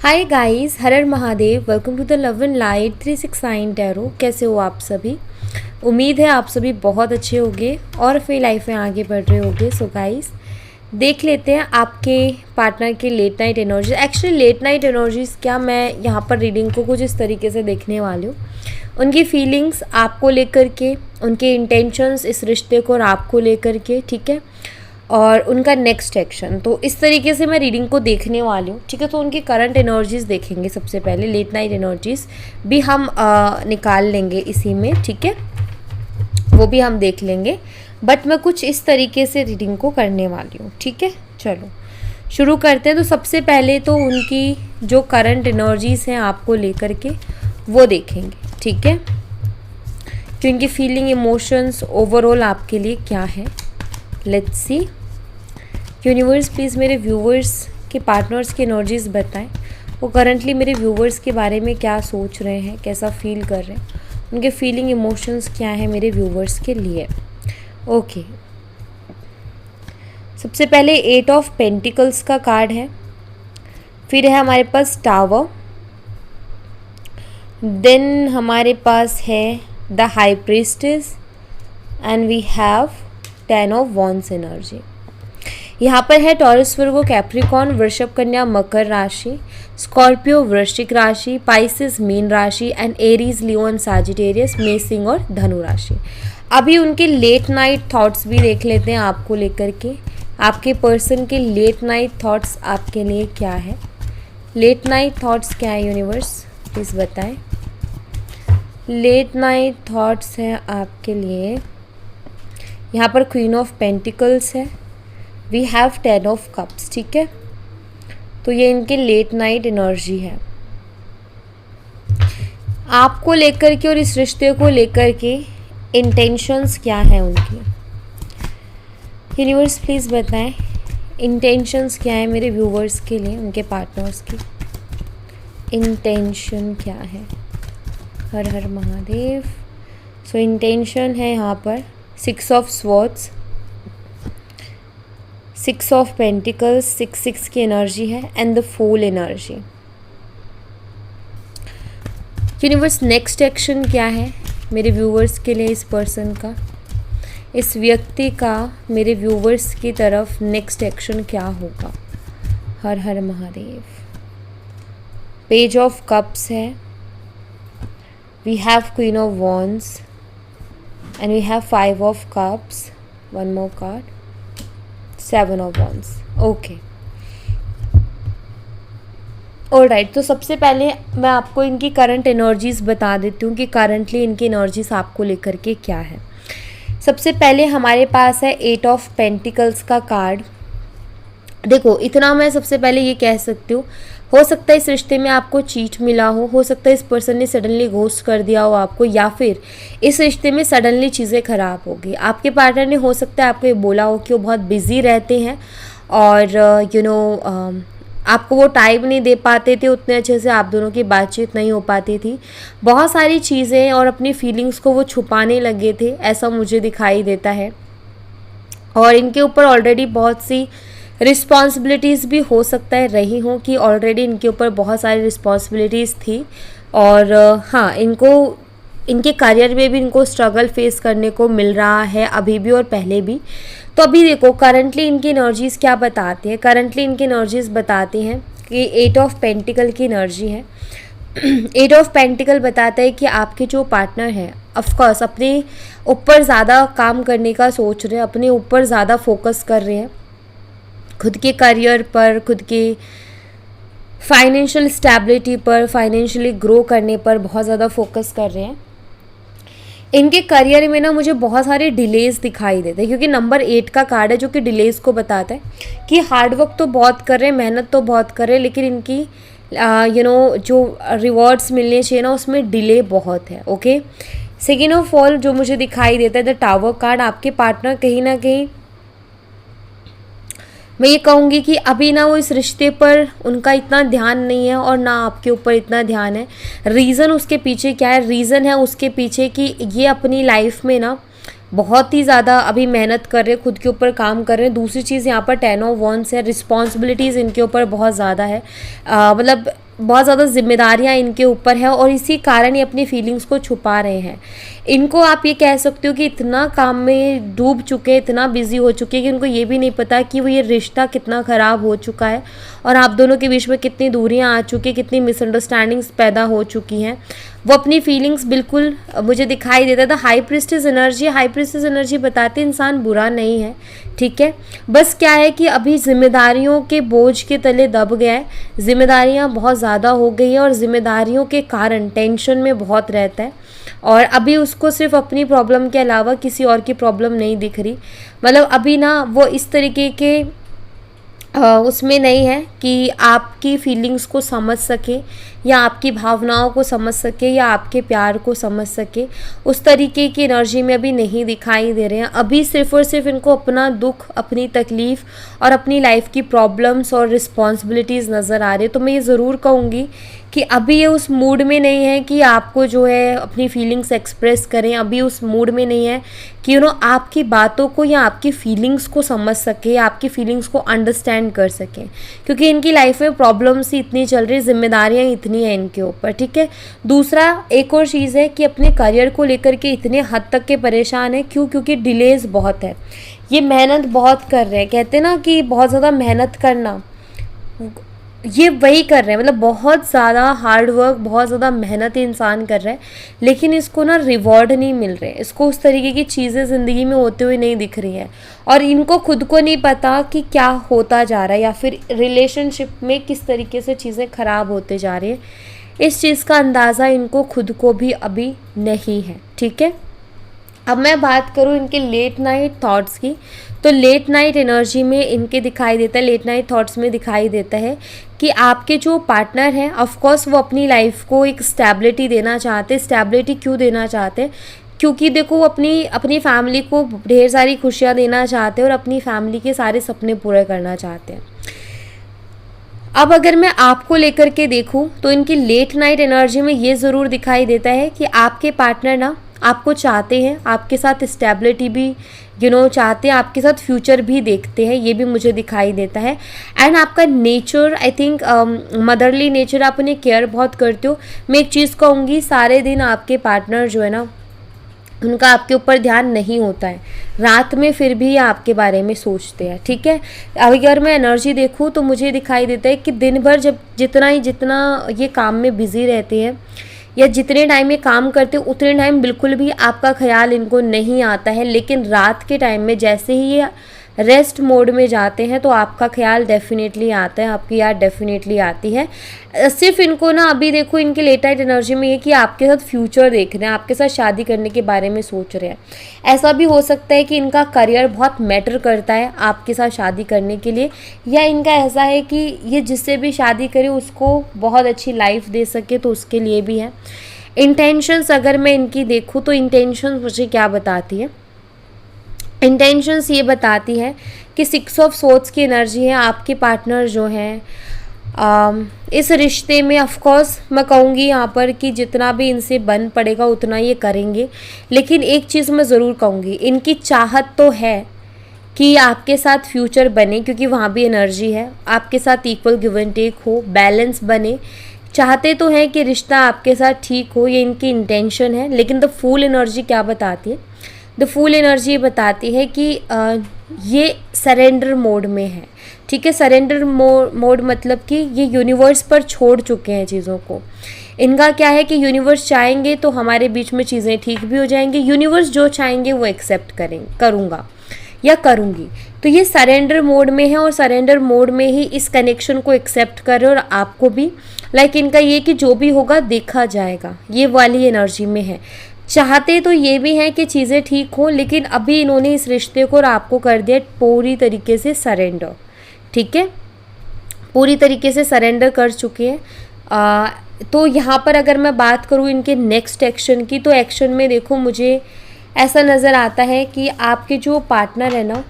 Hi guys, Har Har Mahadev. Welcome to the love and light 369 tarot. कैसे हो आप सभी? उम्मीद है आप सभी बहुत अच्छे होंगे और अपनी लाइफ में आगे बढ़ रहे होंगे। सो गाइस, देख लेते हैं आपके पार्टनर के late night energies. Actually late night energies क्या, मैं यहाँ पर रीडिंग को कुछ इस तरीके से देखने वाली हूँ। उनकी फीलिंग्स आपको लेकर के, उनके इंटेंशंस इस रिश्ते को और आपको लेकर के, ठीक है, और उनका नेक्स्ट एक्शन। तो इस तरीके से मैं रीडिंग को देखने वाली हूँ, ठीक है। तो उनकी करंट एनर्जीज देखेंगे सबसे पहले। लेट नाइट एनर्जीज भी हम निकाल लेंगे इसी में, ठीक है, वो भी हम देख लेंगे। बट मैं कुछ इस तरीके से रीडिंग को करने वाली हूँ, ठीक है। चलो शुरू करते हैं। तो सबसे पहले तो उनकी जो करंट एनर्जीज हैं आपको लेकर के, वो देखेंगे, ठीक है। जो इनकी फीलिंग, इमोशंस ओवरऑल आपके लिए क्या है, लेट्स सी। यूनिवर्स प्लीज़ मेरे व्यूवर्स के पार्टनर्स की एनर्जीज बताएं। वो करंटली मेरे व्यूवर्स के बारे में क्या सोच रहे हैं, कैसा फील कर रहे हैं, उनके फीलिंग, इमोशंस क्या है मेरे व्यूवर्स के लिए। ओके, सबसे पहले 8 ऑफ पेंटिकल्स का कार्ड है, फिर है हमारे पास टावर, देन हमारे पास है the high priestess and we have 10 of wands energy. यहाँ पर है टॉरस, वर्गो, कैप्रिकॉर्न, वृषभ, कन्या, मकर राशि, स्कॉर्पियो, वृश्चिक राशि, पाइसेस, मीन राशि and Aries, Leo and Sagittarius, मेष और धनु राशि। अभी उनके लेट नाइट थॉट्स भी देख लेते हैं आपको लेकर के। आपके पर्सन के लेट नाइट थॉट्स आपके लिए क्या है? लेट नाइट थॉट्स क्या है यूनिवर्स, प्लीज़ बताएं। लेट नाइट थॉट्स हैं आपके लिए, यहाँ पर क्वीन ऑफ पेंटिकल्स है, वी हैव 10 ऑफ कप्स, ठीक है। तो ये इनके लेट नाइट एनर्जी है आपको लेकर के, और इस रिश्ते को लेकर के इंटेंशंस क्या है उनकी। यूनिवर्स प्लीज़ बताएं इंटेंशंस क्या है मेरे व्यूवर्स के लिए, उनके पार्टनर्स की इंटेंशन क्या है। हर हर महादेव। सो इंटेंशन है यहाँ पर 6 ऑफ स्वॉर्ड्स, 6 ऑफ पेंटिकल्स, 6 की एनर्जी है and the fool energy. Universe next action क्या है मेरे व्यूवर्स के लिए, इस पर्सन का, इस व्यक्ति का मेरे व्यूवर्स की तरफ नेक्स्ट एक्शन क्या होगा। Har Har Mahadev. Page of cups है, we have queen of wands and we have 5 of cups, one more card, 7 of wands. Okay, alright. तो सबसे पहले मैं आपको इनकी करंट एनर्जीज बता देती हूँ कि करंटली इनकी एनर्जीज आपको लेकर के क्या है। सबसे पहले हमारे पास है 8 ऑफ पेंटिकल्स का कार्ड। देखो, इतना मैं सबसे पहले ये कह सकती हूँ, हो सकता है इस रिश्ते में आपको चीट मिला हो सकता है इस पर्सन ने सडनली घोस्ट कर दिया हो आपको, या फिर इस रिश्ते में सडनली चीज़ें ख़राब हो गई। आपके पार्टनर ने हो सकता है आपको ये बोला हो कि वो बहुत बिजी रहते हैं और आपको वो टाइम नहीं दे पाते थे उतने अच्छे से, आप दोनों की बातचीत नहीं हो पाती थी, बहुत सारी चीज़ें, और अपनी फीलिंग्स को वो छुपाने लगे थे, ऐसा मुझे दिखाई देता है। और इनके ऊपर ऑलरेडी बहुत सी रिस्पॉन्सिबिलिटीज़ भी हो सकता है रही हों, कि ऑलरेडी इनके ऊपर बहुत सारी रिस्पॉन्सिबिलिटीज़ थी। और हाँ, इनको इनके करियर में भी इनको स्ट्रगल फेस करने को मिल रहा है अभी भी और पहले भी। तो अभी देखो करंटली इनकी एनर्जीज़ क्या बताती हैं। करंटली इनकी एनर्जीज़ बताती हैं कि 8 ऑफ पेंटिकल की एनर्जी है। 8 ऑफ पेंटिकल बताता है कि आपके जो पार्टनर हैं ऑफकोर्स अपने ऊपर ज़्यादा काम करने का सोच रहे हैं, अपने ऊपर ज़्यादा फोकस कर रहे हैं, खुद के करियर पर, खुद के फाइनेंशियल स्टेबिलिटी पर, फाइनेंशियली ग्रो करने पर बहुत ज़्यादा फोकस कर रहे हैं। इनके करियर में ना मुझे बहुत सारे डिलेज़ दिखाई देते हैं, क्योंकि नंबर 8 का कार्ड है जो कि डिलेज़ को बताता है कि हार्डवर्क तो बहुत कर रहे हैं, मेहनत तो बहुत कर रहे हैं, लेकिन इनकी जो रिवॉर्ड्स मिलने चाहिए ना उसमें डिले बहुत है। ओके, सेकेंड ऑफ ऑल जो मुझे दिखाई देता है द टावर कार्ड, आपके पार्टनर कहीं ना कहीं, मैं ये कहूँगी कि अभी ना वो इस रिश्ते पर उनका इतना ध्यान नहीं है और ना आपके ऊपर इतना ध्यान है। रीज़न उसके पीछे क्या है? रीज़न है उसके पीछे कि ये अपनी लाइफ में ना बहुत ही ज़्यादा अभी मेहनत कर रहे हैं, खुद के ऊपर काम कर रहे हैं। दूसरी चीज़ यहाँ पर 10 ऑफ वॉन्ड्स है, रिस्पॉन्सिबिलिटीज़ इनके ऊपर बहुत ज़्यादा है। मतलब बहुत ज़्यादा जिम्मेदारियाँ इनके ऊपर है और इसी कारण ये अपनी फीलिंग्स को छुपा रहे हैं। इनको आप ये कह सकते हो कि इतना काम में डूब चुके, इतना बिजी हो चुके कि उनको ये भी नहीं पता कि वो ये रिश्ता कितना ख़राब हो चुका है और आप दोनों के बीच में कितनी दूरियां आ चुकी, कितनी मिसअंडरस्टैंडिंग्स पैदा हो चुकी हैं। वो अपनी फीलिंग्स बिल्कुल मुझे दिखाई देता था। हाई प्रिस्टेस एनर्जी बताती है इंसान बुरा नहीं है, ठीक है, बस क्या है कि अभी जिम्मेदारियों के बोझ के तले दब गया है, जिम्मेदारियां बहुत ज़्यादा हो गई है और जिम्मेदारियों के कारण टेंशन में बहुत रहता है और अभी उसको सिर्फ अपनी प्रॉब्लम के अलावा किसी और की प्रॉब्लम नहीं दिख रही। मतलब अभी ना वो इस तरीके के उसमें नहीं है कि आपकी फीलिंग्स को समझ सके या आपकी भावनाओं को समझ सके या आपके प्यार को समझ सके, उस तरीके की एनर्जी में अभी नहीं दिखाई दे रहे हैं। अभी सिर्फ और सिर्फ इनको अपना दुख, अपनी तकलीफ़ और अपनी लाइफ की प्रॉब्लम्स और रिस्पॉन्सिबिलिटीज़ नज़र आ रही है। तो मैं ये ज़रूर कहूँगी कि अभी ये उस मूड में नहीं है कि आपको जो है अपनी फीलिंग्स एक्सप्रेस करें, अभी उस मूड में नहीं है कि आपकी बातों को या आपकी फीलिंग्स को समझ सके या आपकी फीलिंग्स को अंडरस्टैंड कर सकें, क्योंकि इनकी लाइफ में प्रॉब्लम्स ही इतनी चल रही, जिम्मेदारियां इतनी हैं इनके ऊपर, ठीक है। दूसरा एक और चीज़ है कि अपने करियर को लेकर के इतने हद तक के परेशान है। क्योंकि डिलेज़ बहुत है, ये मेहनत बहुत कर रहे हैं, कहते हैं ना कि बहुत ज़्यादा मेहनत करना, ये वही कर रहे हैं, मतलब बहुत ज़्यादा हार्ड वर्क, बहुत ज़्यादा मेहनत इंसान कर रहा है, लेकिन इसको ना रिवॉर्ड नहीं मिल रहे, इसको उस तरीके की चीज़ें ज़िंदगी में होते हुए नहीं दिख रही हैं और इनको खुद को नहीं पता कि क्या होता जा रहा है या फिर रिलेशनशिप में किस तरीके से चीज़ें ख़राब होते जा रही हैं। इस चीज़ का अंदाज़ा इनको खुद को भी अभी नहीं है, ठीक है। अब मैं बात करूँ इनके लेट नाइट थॉट्स की, तो लेट नाइट एनर्जी में इनके दिखाई देता है, लेट नाइट थॉट्स में दिखाई देता है कि आपके जो पार्टनर हैं ऑफ कोर्स वो अपनी लाइफ को एक स्टेबिलिटी देना चाहते हैं। स्टेबिलिटी क्यों देना चाहते हैं? क्योंकि देखो वो अपनी फैमिली को ढेर सारी खुशियाँ देना चाहते हैं और अपनी फैमिली के सारे सपने पूरे करना चाहते हैं। अब अगर मैं आपको लेकर के देखूं तो इनकी लेट नाइट एनर्जी में ये ज़रूर दिखाई देता है कि आपके पार्टनर ना आपको चाहते हैं, आपके साथ स्टेबिलिटी भी चाहते हैं, आपके साथ फ्यूचर भी देखते हैं, ये भी मुझे दिखाई देता है। एंड आपका nature, I think motherly nature, आप उन्हें केयर बहुत करते हो। मैं एक चीज़ कहूँगी, सारे दिन आपके पार्टनर जो है ना उनका आपके ऊपर ध्यान नहीं होता है, रात में फिर भी आपके बारे में सोचते हैं, ठीक है। अगर मैं एनर्जी देखूँ तो मुझे दिखाई देता है कि दिन भर जब जितना ये काम में बिज़ी रहते हैं या जितने टाइम ये काम करते हैं उतने टाइम बिल्कुल भी आपका ख्याल इनको नहीं आता है, लेकिन रात के टाइम में जैसे ही ये रेस्ट मोड में जाते हैं तो आपका ख्याल डेफिनेटली आता है, आपकी याद डेफिनेटली आती है। सिर्फ इनको ना अभी देखो इनके लेट नाइट एनर्जी में ये कि आपके साथ फ्यूचर देख रहे हैं, आपके साथ शादी करने के बारे में सोच रहे हैं। ऐसा भी हो सकता है कि इनका करियर बहुत मैटर करता है आपके साथ शादी करने के लिए, या इनका ऐसा है कि ये जिससे भी शादी करे उसको बहुत अच्छी लाइफ दे सके, तो उसके लिए भी है। इंटेंशंस अगर मैं इनकी देखूँ तो इंटेंशंस मुझे क्या बताती है? इंटेंशंस ये बताती है कि 6 ऑफ सोर्ड्स की एनर्जी है। आपके पार्टनर जो हैं इस रिश्ते में ऑफ कोर्स मैं कहूँगी यहाँ पर कि जितना भी इनसे बन पड़ेगा उतना ये करेंगे, लेकिन एक चीज़ मैं ज़रूर कहूँगी, इनकी चाहत तो है कि आपके साथ फ्यूचर बने, क्योंकि वहाँ भी एनर्जी है, आपके साथ इक्वल गिव एंड टेक हो, बैलेंस बने, चाहते तो हैं कि रिश्ता आपके साथ ठीक हो, ये इनकी इंटेंशन है। लेकिन द फूल एनर्जी क्या बताती है? द फूल एनर्जी बताती है कि ये सरेंडर मोड में है, ठीक है। सरेंडर मोड मतलब कि ये यूनिवर्स पर छोड़ चुके हैं चीज़ों को। इनका क्या है कि यूनिवर्स चाहेंगे तो हमारे बीच में चीज़ें ठीक भी हो जाएंगी, यूनिवर्स जो चाहेंगे वो एक्सेप्ट करूँगा या करूँगी। तो ये सरेंडर मोड में है और सरेंडर मोड में ही इस कनेक्शन को एक्सेप्ट कर रहे और आपको भी इनका ये कि जो भी होगा देखा जाएगा, ये वाली एनर्जी में है। चाहते तो ये भी हैं कि चीज़ें ठीक हों, लेकिन अभी इन्होंने इस रिश्ते को और आपको कर दिया पूरी तरीके से सरेंडर, ठीक है, पूरी तरीके से सरेंडर कर चुके हैं। तो यहाँ पर अगर मैं बात करूँ इनके नेक्स्ट एक्शन की, तो एक्शन में देखो मुझे ऐसा नज़र आता है कि आपके जो पार्टनर है ना,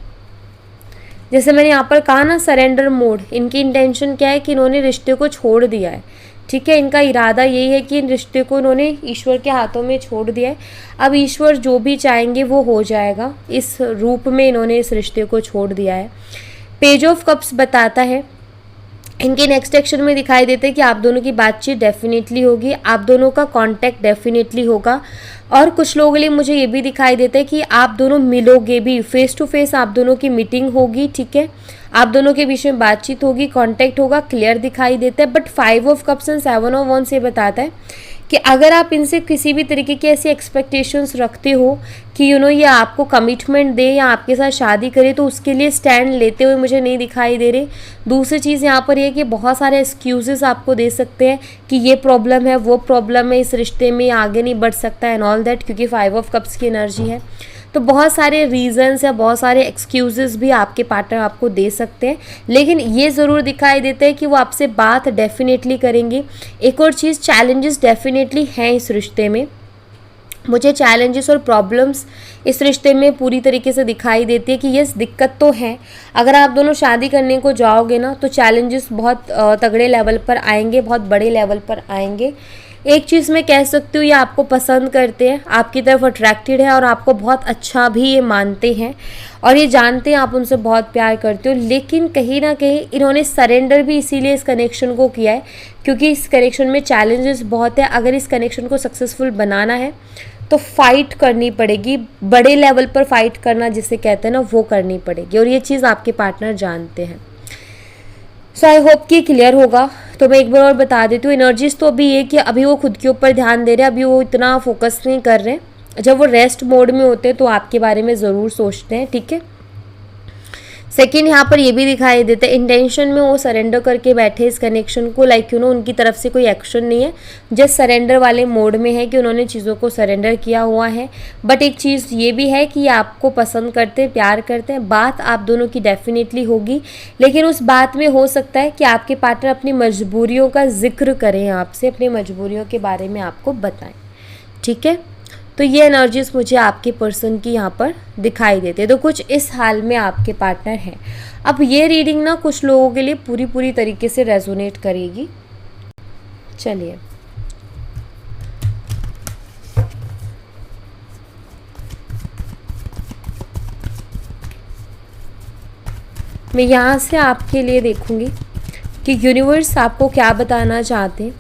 जैसे मैंने यहाँ पर कहा ना सरेंडर मोड, इनकी इंटेंशन क्या है कि इन्होंने रिश्ते को छोड़ दिया है, ठीक है। इनका इरादा यही है कि इन रिश्ते को इन्होंने ईश्वर के हाथों में छोड़ दिया है। अब ईश्वर जो भी चाहेंगे वो हो जाएगा, इस रूप में इन्होंने इस रिश्ते को छोड़ दिया है। पेज ऑफ कप्स बताता है इनके नेक्स्ट एक्शन में दिखाई देते हैं कि आप दोनों की बातचीत डेफिनेटली होगी, आप दोनों का कांटेक्ट डेफिनेटली होगा। और कुछ लोगों के लिए मुझे ये भी दिखाई देता है कि आप दोनों मिलोगे भी, फेस टू फेस आप दोनों की मीटिंग होगी, ठीक है, आप दोनों के बीच में बातचीत होगी, कांटेक्ट होगा, क्लियर दिखाई देता है। But 5 of cups and 7 of wands ये बताता है कि अगर आप इनसे किसी भी तरीके की ऐसी एक्सपेक्टेशंस रखते हो कि ये आपको कमिटमेंट दे या आपके साथ शादी करे, तो उसके लिए स्टैंड लेते हुए मुझे नहीं दिखाई दे रहे। दूसरी चीज़ यहाँ पर ये कि बहुत सारे एक्सक्यूजेस आपको दे सकते हैं कि ये प्रॉब्लम है, वो प्रॉब्लम है, इस रिश्ते में आगे नहीं बढ़ सकता एंड ऑल दैट, क्योंकि 5 ऑफ कप्स की एनर्जी है। तो बहुत सारे रीजंस या बहुत सारे एक्सक्यूजेस भी आपके पार्टनर आपको दे सकते हैं, लेकिन ये ज़रूर दिखाई देता है कि वो आपसे बात डेफिनेटली करेंगे। एक और चीज़, चैलेंजेस डेफिनेटली हैं इस रिश्ते में। मुझे चैलेंजेस और प्रॉब्लम्स इस रिश्ते में पूरी तरीके से दिखाई देती है कि यस, दिक्कत तो है। अगर आप दोनों शादी करने को जाओगे ना, तो चैलेंजेस बहुत तगड़े लेवल पर आएंगे, बहुत बड़े लेवल पर आएंगे। एक चीज़ मैं कह सकती हूँ, ये आपको पसंद करते हैं, आपकी तरफ अट्रैक्टेड है और आपको बहुत अच्छा भी ये मानते हैं और ये जानते हैं आप उनसे बहुत प्यार करते हो। लेकिन कहीं ना कहीं इन्होंने सरेंडर भी इसीलिए इस कनेक्शन को किया है क्योंकि इस कनेक्शन में चैलेंजेस बहुत है। अगर इस कनेक्शन को सक्सेसफुल बनाना है तो फाइट करनी पड़ेगी, बड़े लेवल पर फाइट करना जिसे कहते हैं ना, वो करनी पड़ेगी और ये चीज़ आपके पार्टनर जानते हैं। सो आई होप कि क्लियर होगा। तो मैं एक बार और बता देती हूँ, एनर्जीज तो अभी ये कि अभी वो खुद के ऊपर ध्यान दे रहे हैं, अभी वो इतना फोकस नहीं कर रहे हैं। जब वो रेस्ट मोड में होते हैं तो आपके बारे में ज़रूर सोचते हैं, ठीक है। सेकेंड, यहाँ पर ये भी दिखाई देता है इंटेंशन में वो सरेंडर करके बैठे इस कनेक्शन को, लाइक उनकी तरफ से कोई एक्शन नहीं है, जस्ट सरेंडर वाले मोड में है कि उन्होंने चीज़ों को सरेंडर किया हुआ है। बट एक चीज़ ये भी है कि आपको पसंद करते हैं, प्यार करते हैं, बात आप दोनों की डेफिनेटली होगी। लेकिन उस बात में हो सकता है कि आपके पार्टनर अपनी मजबूरियों का जिक्र करें, आपसे अपनी मजबूरियों के बारे में आपको बताएं, ठीक है। तो ये एनर्जीज मुझे आपके पर्सन की यहाँ पर दिखाई देते हैं। तो कुछ इस हाल में आपके पार्टनर हैं। अब ये रीडिंग ना कुछ लोगों के लिए पूरी तरीके से रेजोनेट करेगी। चलिए, मैं यहाँ से आपके लिए देखूँगी कि यूनिवर्स आपको क्या बताना चाहते हैं,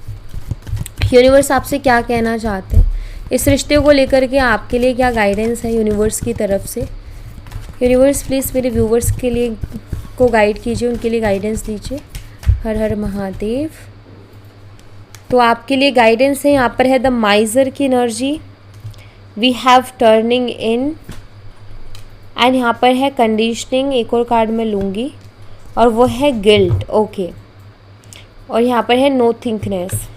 यूनिवर्स आपसे क्या कहना चाहते हैं, इस रिश्ते को लेकर के आपके लिए क्या गाइडेंस है यूनिवर्स की तरफ से। यूनिवर्स प्लीज़ मेरे व्यूवर्स के लिए को गाइड कीजिए, उनके लिए गाइडेंस दीजिए। हर हर महादेव। तो आपके लिए गाइडेंस है, यहाँ पर है द माइजर की energy, we have turning in, and यहाँ पर है कंडीशनिंग, एक और कार्ड मैं लूँगी, और वो है गिल्ट, ओके। और यहाँ पर है नो थिंकनेस।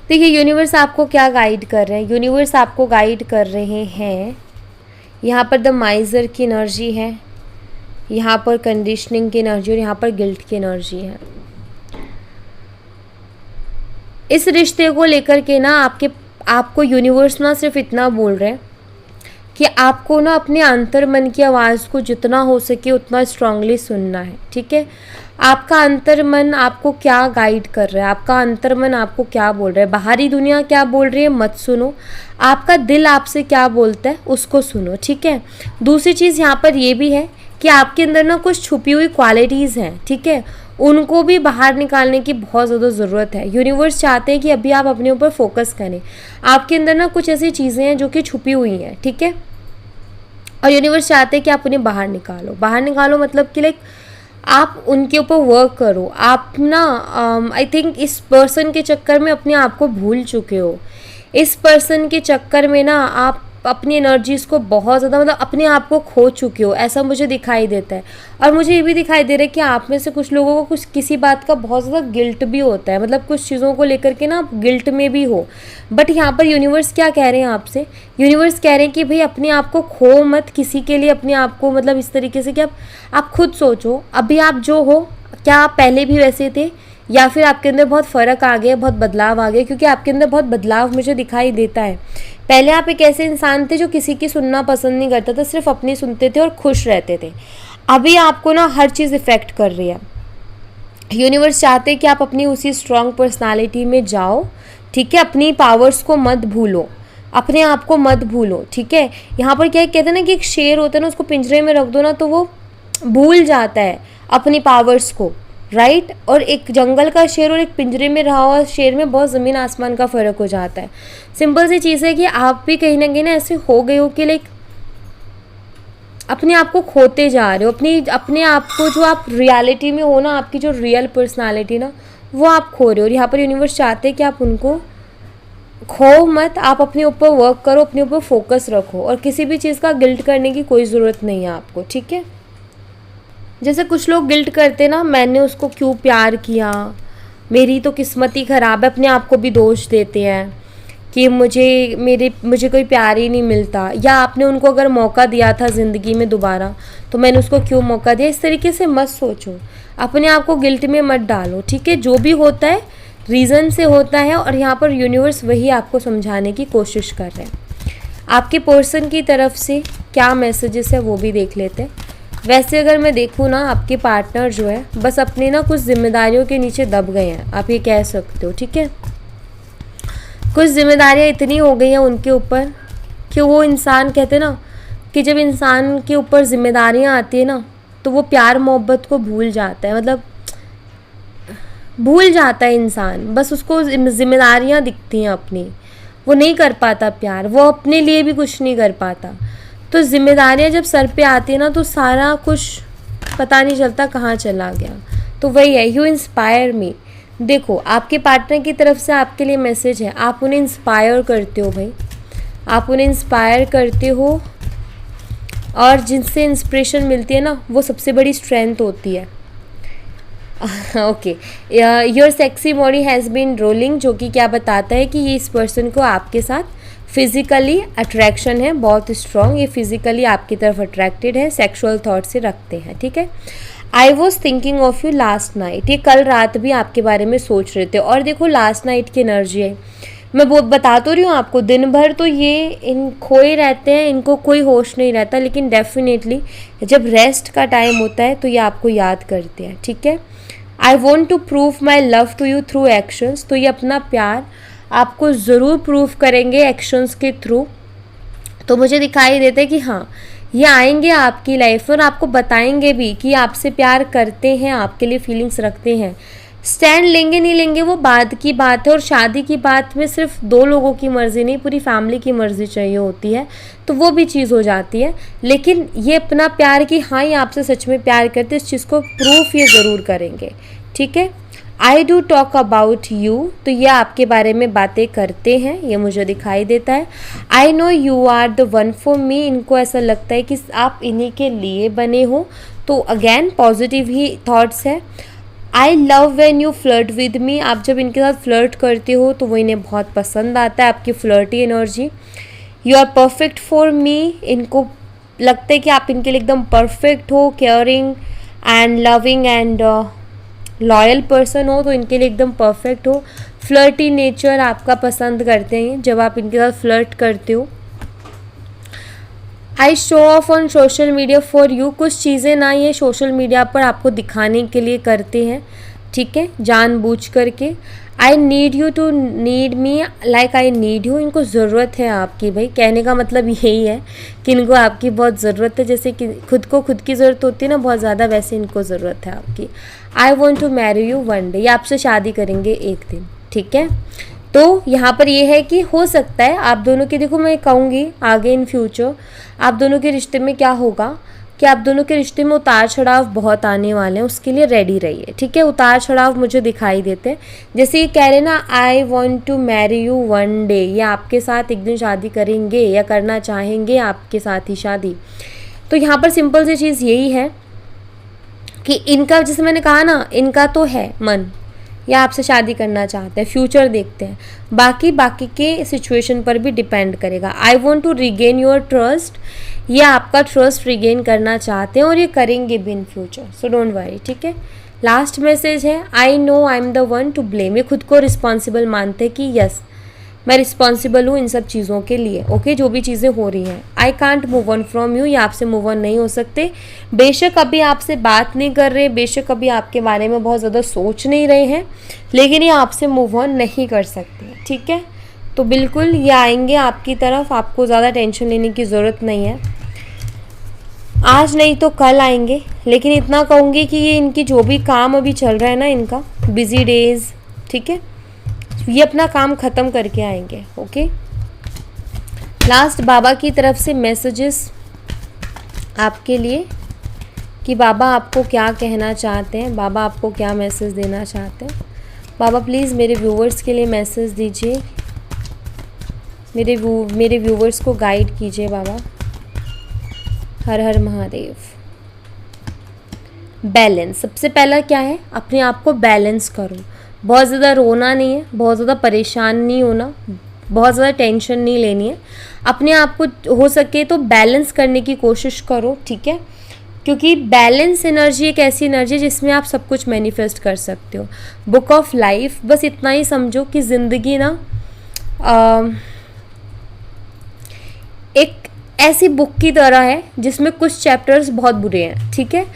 देखिए यूनिवर्स आपको क्या गाइड कर रहे हैं, यूनिवर्स आपको गाइड कर रहे हैं, यहाँ पर द माइजर की एनर्जी है, यहाँ पर कंडीशनिंग की एनर्जी और यहाँ पर गिल्ट की एनर्जी है। इस रिश्ते को लेकर के ना आपको यूनिवर्स ना सिर्फ इतना बोल रहे हैं कि आपको ना अपने अंतर मन की आवाज़ को जितना हो सके उतना स्ट्रांगली सुनना है, ठीक है। आपका अंतर मन आपको क्या गाइड कर रहा है, आपका अंतर मन आपको क्या बोल रहा है, बाहरी दुनिया क्या बोल रही है मत सुनो, आपका दिल आपसे क्या बोलता है उसको सुनो, ठीक है। दूसरी चीज़ यहाँ पर ये भी है कि आपके अंदर ना कुछ छुपी हुई क्वालिटीज़ हैं, ठीक है, उनको भी बाहर निकालने की बहुत ज़्यादा ज़रूरत है। यूनिवर्स चाहते हैं कि अभी आप अपने ऊपर फोकस करें, आपके अंदर ना कुछ ऐसी चीज़ें हैं जो कि छुपी हुई हैं, ठीक है, और यूनिवर्स चाहते हैं कि आप उन्हें बाहर निकालो। बाहर निकालो मतलब कि लाइक आप उनके ऊपर वर्क करो। आप ना आई थिंक इस पर्सन के चक्कर में अपने आप को भूल चुके हो, इस पर्सन के चक्कर में ना आप अपनी एनर्जीज़ को बहुत ज़्यादा मतलब अपने आप को खो चुके हो, ऐसा मुझे दिखाई देता है। और मुझे ये भी दिखाई दे रहा है कि आप में से कुछ लोगों को कुछ किसी बात का बहुत ज़्यादा गिल्ट भी होता है, मतलब कुछ चीज़ों को लेकर के ना आप गिल्ट में भी हो। बट यहाँ पर यूनिवर्स क्या कह रहे हैं आपसे, यूनिवर्स कह रहे हैं कि भाई अपने आप को खो मत किसी के लिए, अपने आप को मतलब इस तरीके से कि आप खुद सोचो अभी आप जो हो, क्या आप पहले भी वैसे थे या फिर आपके अंदर बहुत फ़र्क आ गया, बहुत बदलाव आ गया, क्योंकि आपके अंदर बहुत बदलाव मुझे दिखाई देता है। पहले आप एक ऐसे इंसान थे जो किसी की सुनना पसंद नहीं करता था, सिर्फ अपनी सुनते थे और खुश रहते थे। अभी आपको ना हर चीज़ इफ़ेक्ट कर रही है। यूनिवर्स चाहते हैं कि आप अपनी उसी स्ट्रॉन्ग पर्सनालिटी में जाओ, ठीक है, अपनी पावर्स को मत भूलो, अपने आप को मत भूलो, ठीक है। यहाँ पर क्या कहते हैं ना कि एक शेर होता है ना, उसको पिंजरे में रख दो ना तो वो भूल जाता है अपनी पावर्स को, राइट। और एक जंगल का शेर और एक पिंजरे में रहा हुआ शेर में बहुत ज़मीन आसमान का फ़र्क हो जाता है। सिंपल सी चीज़ है कि आप भी कहीं ना कहीं ना ऐसे हो गए हो कि लाइक अपने आप को खोते जा रहे हो, अपने आप को, जो आप रियलिटी में हो ना, आपकी जो रियल पर्सनालिटी ना, वो आप खो रहे हो। और यहाँ पर यूनिवर्स चाहते हैं कि आप उनको खो मत, आप अपने ऊपर वर्क करो, अपने ऊपर फोकस रखो, और किसी भी चीज़ का गिल्ट करने की कोई ज़रूरत नहीं है आपको, ठीक है। जैसे कुछ लोग गिल्ट करते ना, मैंने उसको क्यों प्यार किया, मेरी तो किस्मत ही ख़राब है, अपने आप को भी दोष देते हैं कि मुझे कोई प्यार ही नहीं मिलता, या आपने उनको अगर मौका दिया था ज़िंदगी में दोबारा तो मैंने उसको क्यों मौका दिया। इस तरीके से मत सोचो, अपने आप को गिल्ट में मत डालो, ठीक है। जो भी होता है रीज़न से होता है, और यहाँ पर यूनिवर्स वही आपको समझाने की कोशिश कर रहे हैं। आपके पर्सन की तरफ से क्या मैसेजेस है वो भी देख लेते हैं। वैसे अगर मैं देखूँ ना, आपके पार्टनर जो है बस अपनी ना कुछ जिम्मेदारियों के नीचे दब गए हैं, आप ये कह सकते हो, ठीक है। कुछ जिम्मेदारियाँ इतनी हो गई हैं उनके ऊपर कि वो इंसान, कहते ना कि जब इंसान के ऊपर जिम्मेदारियाँ आती है ना, तो वो प्यार मोहब्बत को भूल जाता है, मतलब भूल जाता है इंसान, बस उसको जिम्मेदारियाँ दिखती हैं अपनी, वो नहीं कर पाता प्यार, वो अपने लिए भी कुछ नहीं कर पाता। तो जिम्मेदारियाँ जब सर पे आती है ना, तो सारा कुछ पता नहीं चलता कहाँ चला गया। तो वही है, यू इंस्पायर मी। देखो, आपके पार्टनर की तरफ से आपके लिए मैसेज है, आप उन्हें इंस्पायर करते हो भाई, आप उन्हें इंस्पायर करते हो, और जिनसे इंस्पिरेशन मिलती है ना, वो सबसे बड़ी स्ट्रेंथ होती है। Okay, your sexy body has been rolling, जो कि क्या बताता है कि ये इस पर्सन को आपके साथ फिज़िकली अट्रैक्शन है बहुत स्ट्रॉन्ग, ये फिज़िकली आपकी तरफ अट्रैक्टेड है, सेक्सुअल थॉट से रखते हैं, ठीक है। I was thinking of you last night, ये कल रात भी आपके बारे में सोच रहे थे। और देखो, लास्ट नाइट की एनर्जी है, मैं वो बता तो रही हूँ आपको, दिन भर तो ये इन खोए रहते हैं, इनको कोई होश नहीं रहता, लेकिन डेफिनेटली जब रेस्ट का टाइम होता है तो ये आपको याद करते हैं, ठीक है। I want to prove my love to you through actions, तो ये अपना प्यार आपको ज़रूर प्रूव करेंगे एक्शंस के थ्रू। तो मुझे दिखाई देता है कि हाँ, ये आएंगे आपकी लाइफ में और आपको बताएंगे भी कि आपसे प्यार करते हैं, आपके लिए फीलिंग्स रखते हैं। स्टैंड लेंगे नहीं लेंगे वो बाद की बात है, और शादी की बात में सिर्फ 2 लोगों की मर्ज़ी नहीं, पूरी फैमिली की मर्ज़ी चाहिए होती है, तो वो भी चीज़ हो जाती है। लेकिन ये अपना प्यार कि हाँ, ये आपसे सच में प्यार करते, इस चीज़ को प्रूफ ये ज़रूर करेंगे, ठीक है। I do talk about you, तो ये आपके बारे में बातें करते हैं, ये मुझे दिखाई देता है। I know you are the one for me, इनको ऐसा लगता है कि आप इन्हीं के लिए बने हो, तो अगेन पॉजिटिव ही थॉट्स है। I love when you flirt with me, आप जब इनके साथ फ्लर्ट करते हो तो वो इन्हें बहुत पसंद आता है, आपकी flirty energy. You are perfect for me, इनको लगता है कि आप इनके लिए एकदम परफेक्ट हो, caring and loving and loyal person हो, तो इनके लिए एकदम परफेक्ट हो। फ्लर्टी नेचर आपका पसंद करते हैं जब आप इनके साथ फ्लर्ट करते हो। I show off on social media for you, कुछ चीज़ें ना ये सोशल मीडिया पर आपको दिखाने के लिए करते हैं, ठीक है, जानबूझ करके। I need you to need me like I need you, इनको ज़रूरत है आपकी, भाई कहने का मतलब यही है कि इनको आपकी बहुत ज़रूरत है, जैसे कि खुद को खुद की ज़रूरत होती है ना बहुत ज़्यादा, वैसे इनको ज़रूरत है आपकी। I want to marry you one day, ये आपसे शादी करेंगे एक दिन, ठीक है। तो यहाँ पर ये है कि हो सकता है आप दोनों की, देखो मैं कहूँगी आगे इन फ्यूचर आप दोनों के रिश्ते में क्या होगा कि आप दोनों के रिश्ते में उतार चढ़ाव बहुत आने वाले हैं, उसके लिए रेडी रहिए, ठीक है। उतार चढ़ाव मुझे दिखाई देते हैं, जैसे ये कह रहे हैं ना, I want to marry you one day, ये आपके साथ एक दिन शादी करेंगे या करना चाहेंगे आपके साथ ही शादी। तो यहाँ पर सिंपल सी चीज़ यही है कि इनका, जैसे मैंने कहा ना, इनका तो है मन, या आपसे शादी करना चाहते हैं, फ्यूचर देखते हैं, बाकी के सिचुएशन पर भी डिपेंड करेगा। I want to regain your trust, ये आपका ट्रस्ट रिगेन करना चाहते हैं और ये करेंगे भी in future, so don't worry, ठीक है। लास्ट मैसेज है, I no I am the one two blame, ये खुद को रिस्पॉन्सिबल मानते हैं कि यस मैं रिस्पॉन्सिबल हूँ इन सब चीज़ों के लिए, ओके, जो भी चीज़ें हो रही हैं। I can't move on from you, ये आपसे मूव ऑन नहीं हो सकते, बेशक अभी आपसे बात नहीं कर रहे, बेशक अभी आपके बारे में बहुत ज़्यादा सोच नहीं रहे हैं, लेकिन ये आपसे मूव ऑन नहीं कर सकते, ठीक है। तो बिल्कुल ये आएंगे आपकी तरफ, आपको ज़्यादा टेंशन लेने की ज़रूरत नहीं है। आज नहीं तो कल आएंगे, लेकिन इतना कहूँगी कि ये इनकी जो भी काम अभी चल रहा है ना, इनका बिजी डेज, ठीक है, ये अपना काम ख़त्म करके आएंगे। ओके, लास्ट बाबा की तरफ से मैसेजेस आपके लिए कि बाबा आपको क्या कहना चाहते हैं, बाबा आपको क्या मैसेज देना चाहते हैं। बाबा प्लीज़ मेरे व्यूवर्स के लिए मैसेज दीजिए, मेरे व्यूवर्स को गाइड कीजिए बाबा। हर हर महादेव। बैलेंस, सबसे पहला क्या है, अपने आप को बैलेंस करो। बहुत ज़्यादा रोना नहीं है, बहुत ज़्यादा परेशान नहीं होना, बहुत ज़्यादा टेंशन नहीं लेनी है। अपने आप को हो सके तो बैलेंस करने की कोशिश करो, ठीक है, क्योंकि बैलेंस एनर्जी एक ऐसी एनर्जी है जिसमें आप सब कुछ मैनिफेस्ट कर सकते हो। बुक ऑफ लाइफ, बस इतना ही समझो कि ज़िंदगी ना एक ऐसी बुक की तरह है जिसमें कुछ चैप्टर्स बहुत बुरे हैं, ठीक है।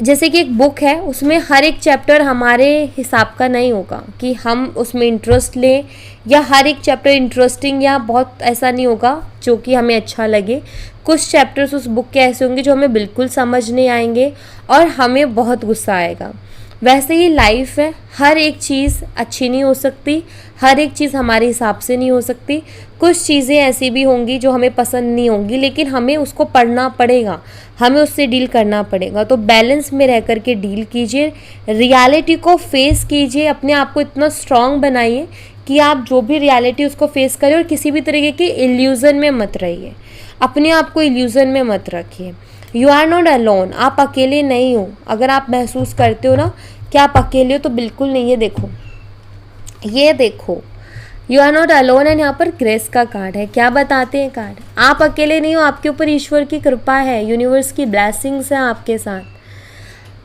जैसे कि एक बुक है, उसमें हर एक चैप्टर हमारे हिसाब का नहीं होगा कि हम उसमें इंटरेस्ट लें, या हर एक चैप्टर इंटरेस्टिंग या बहुत ऐसा नहीं होगा जो कि हमें अच्छा लगे। कुछ चैप्टर्स उस बुक के ऐसे होंगे जो हमें बिल्कुल समझ नहीं आएंगे और हमें बहुत गुस्सा आएगा। वैसे ही लाइफ है, हर एक चीज़ अच्छी नहीं हो सकती, हर एक चीज़ हमारे हिसाब से नहीं हो सकती। कुछ चीज़ें ऐसी भी होंगी जो हमें पसंद नहीं होंगी, लेकिन हमें उसको पढ़ना पड़ेगा, हमें उससे डील करना पड़ेगा। तो बैलेंस में रह कर के डील कीजिए, रियलिटी को फेस कीजिए, अपने आप को इतना स्ट्रांग बनाइए कि आप जो भी रियलिटी उसको फेस करें और किसी भी तरीके के इल्यूज़न में मत रहिए, अपने आप को इल्यूज़न में मत रखिए। यू आर नॉट अलोन, आप अकेले नहीं हो। अगर आप महसूस करते हो ना कि आप अकेले हो, तो बिल्कुल नहीं। ये देखो you are not alone, and यहाँ पर ग्रेस का कार्ड है। क्या बताते हैं कार्ड, आप अकेले नहीं हो, आपके ऊपर ईश्वर की कृपा है, यूनिवर्स की ब्लेसिंग्स हैं आपके साथ।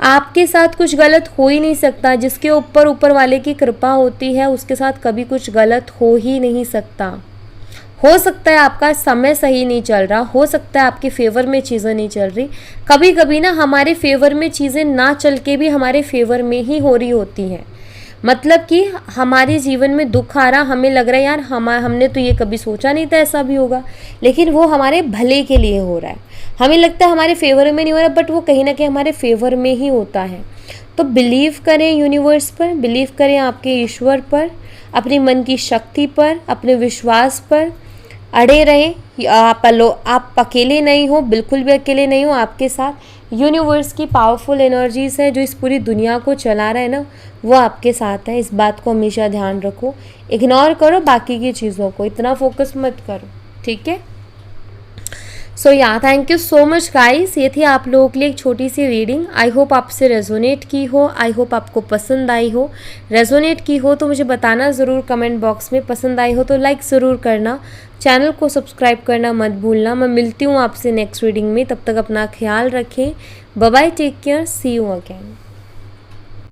आपके साथ कुछ गलत हो ही नहीं सकता। जिसके ऊपर वाले की कृपा होती है उसके साथ कभी कुछ गलत हो ही नहीं सकता। हो सकता है आपका समय सही नहीं चल रहा, हो सकता है आपके फेवर में चीज़ें नहीं चल रही। कभी कभी ना हमारे फेवर में चीज़ें ना चल के भी हमारे फेवर में ही हो रही होती हैं। मतलब कि हमारे जीवन में दुख आ रहा, हमें लग रहा है यार हमने तो ये कभी सोचा नहीं था ऐसा भी होगा, लेकिन वो हमारे भले के लिए हो रहा है। हमें लगता है हमारे फेवर में नहीं हो रहा, बट वो कहीं ना कहीं हमारे फेवर में ही होता है। तो बिलीव करें यूनिवर्स पर, बिलीव करें आपके ईश्वर पर, अपनी मन की शक्ति पर, अपने विश्वास पर अड़े रहें। आप अकेले नहीं हो, बिल्कुल भी अकेले नहीं हो। आपके साथ यूनिवर्स की पावरफुल एनर्जीज है, जो इस पूरी दुनिया को चला रहा है ना, वो आपके साथ है। इस बात को हमेशा ध्यान रखो, इग्नोर करो बाकी की चीज़ों को, इतना फोकस मत करो, ठीक है। सो या thank you so much guys, ये थी आप लोगों के लिए एक छोटी सी रीडिंग। आई होप आपसे रेजोनेट की हो, आई होप आपको पसंद आई हो। रेजोनेट की हो तो मुझे बताना ज़रूर कमेंट बॉक्स में, पसंद आई हो तो लाइक ज़रूर करना, चैनल को सब्सक्राइब करना मत भूलना। मैं मिलती हूँ आपसे नेक्स्ट रीडिंग में, तब तक अपना ख्याल रखें। Bye bye, take care, see you again.